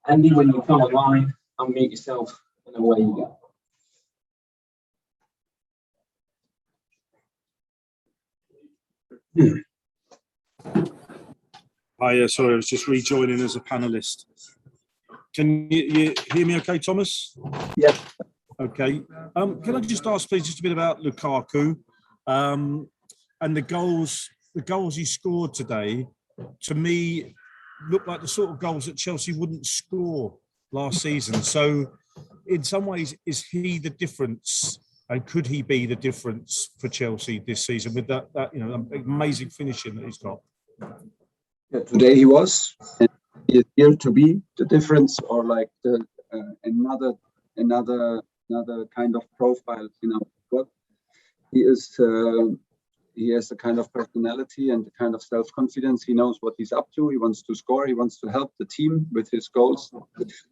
Andy, when you come online, unmute yourself and away you go. Hi, sorry, I was just rejoining as a panelist. Can you hear me okay, Thomas? Yeah. Okay. Can I just ask, please, just a bit about Lukaku and the goals he scored today? To me, look like the sort of goals that Chelsea wouldn't score last season. So, in some ways, is he the difference? And could he be the difference for Chelsea this season with that amazing finishing that he's got? Yeah, today he was, and he is here to be the difference, or like the another kind of profile in our squad. He has the kind of personality and the kind of self-confidence. He knows what he's up to. He wants to score. He wants to help the team with his goals,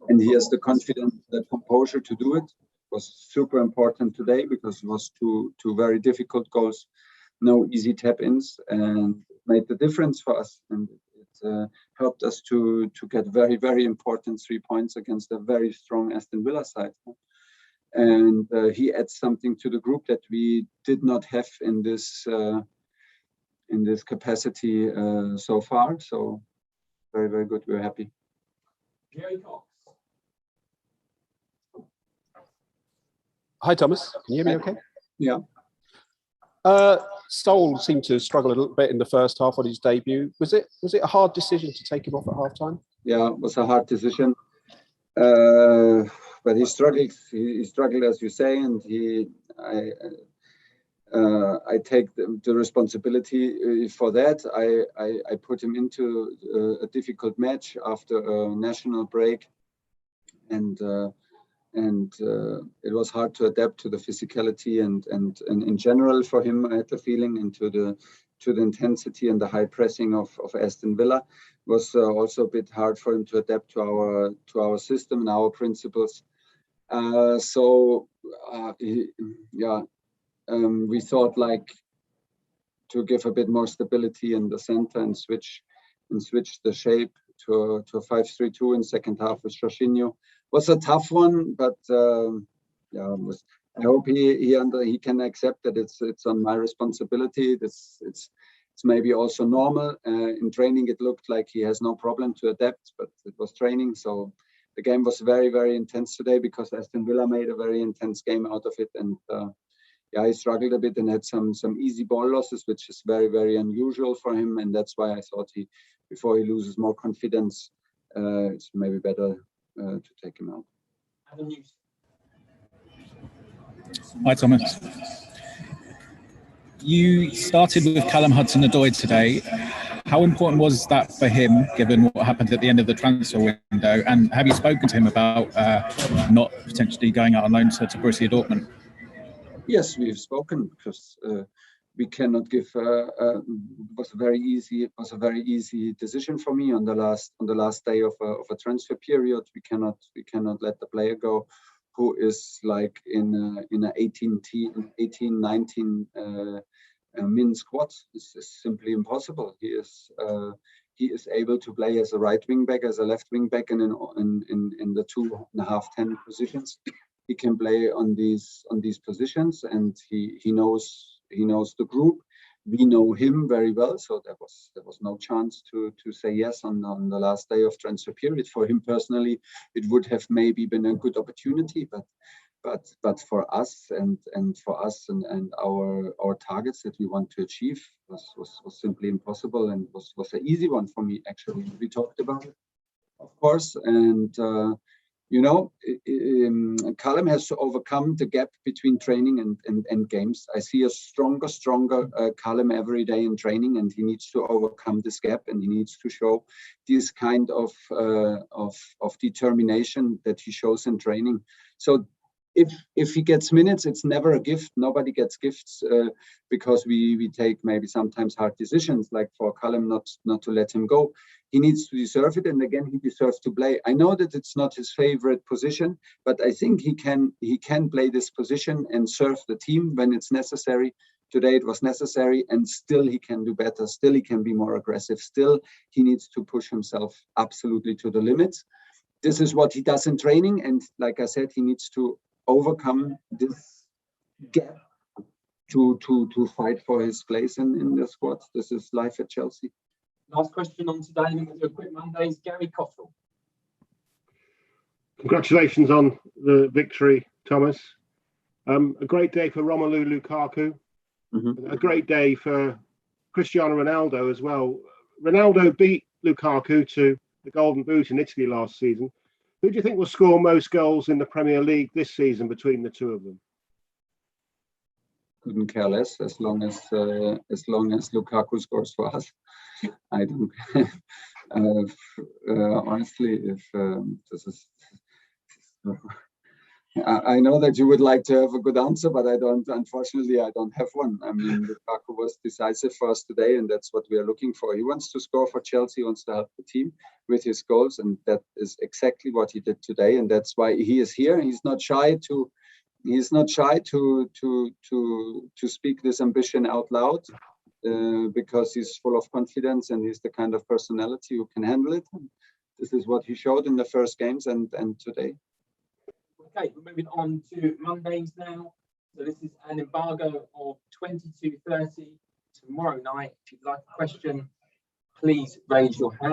and he has the confidence, the composure to do it. Was super important today because it was two very difficult goals, no easy tap-ins, and made the difference for us. And it helped us to get very, very important 3 points against a very strong Aston Villa side. And he adds something to the group that we did not have in this capacity so far. So very, very good. We're happy. Hi, Thomas. Can you hear me okay? Yeah. Saul seemed to struggle a little bit in the first half on his debut. Was it a hard decision to take him off at halftime? Yeah, it was a hard decision. But he struggled. He struggled, as you say, and I take the responsibility for that. I put him into a difficult match after a national break, and it was hard to adapt to the physicality and in general for him. I had the feeling into the intensity and the high pressing of Aston Villa. It was also a bit hard for him to adapt to our system and our principles. We thought like to give a bit more stability in the center and switch the shape to a 5-3-2 in second half with Jorginho. Was a tough one, but I hope he can accept that it's on my responsibility. It's maybe also normal. In training, it looked like he has no problem to adapt, but it was training. So the game was very, very intense today because Aston Villa made a very intense game out of it. And he struggled a bit and had some easy ball losses, which is very, very unusual for him. And that's why I thought before he loses more confidence, it's maybe better to take him out. Hi, Thomas. You started with Callum Hudson-Odoi today. How important was that for him, given what happened at the end of the transfer window? And have you spoken to him about not potentially going out on loan to Borussia Dortmund? Yes, we've spoken because we cannot give. It was a very easy decision for me on the last day of a transfer period. We cannot let the player go who is like in a 18, 19 min squad. This is simply impossible. He is able to play as a right wing back, as a left wing back, and in the 2.5, 10 positions. He can play on these positions, and he knows the group. We know him very well, so there was no chance to say yes on the last day of transfer period. For him personally, it would have maybe been a good opportunity, but for us and our targets that we want to achieve was simply impossible, and was an easy one for me actually. We talked about it, of course, and. Callum has to overcome the gap between training and games. I see a stronger Callum every day in training, and he needs to overcome this gap, and he needs to show this kind of determination that he shows in training. So if he gets minutes, it's never a gift. Nobody gets gifts because we take maybe sometimes hard decisions, like for Callum not to let him go. He needs to deserve it, and again, he deserves to play. I know that it's not his favorite position, but I think he can play this position and serve the team when it's necessary. Today it was necessary, and still he can do better. Still he can be more aggressive. Still he needs to push himself absolutely to the limits. this is what he does in training, and like I said, he needs to overcome this gap to fight for his place in the squad. This is life at Chelsea. Last question on today, and we'll do a quick Mondays. Gary Cottrell. Congratulations on the victory, Thomas. A great day for Romelu Lukaku. A great day for Cristiano Ronaldo as well. Ronaldo beat Lukaku to the Golden Boot in Italy last season. Who do you think will score most goals in the Premier League this season between the two of them? Couldn't care less as long as Lukaku scores for us. I don't. Honestly, if this is, I know that you would like to have a good answer, but I don't. Unfortunately, I don't have one. I mean, Lukaku was decisive for us today, and that's what we are looking for. He wants to score for Chelsea, he wants to help the team with his goals, and that is exactly what he did today, and that's why he is here. He's not shy to speak this ambition out loud, because he's full of confidence and he's the kind of personality who can handle it. This is what he showed in the first games and today. Okay, we're moving on to Mondays now. So this is an embargo of 22:30 tomorrow night. If you'd like a question, please raise your hand.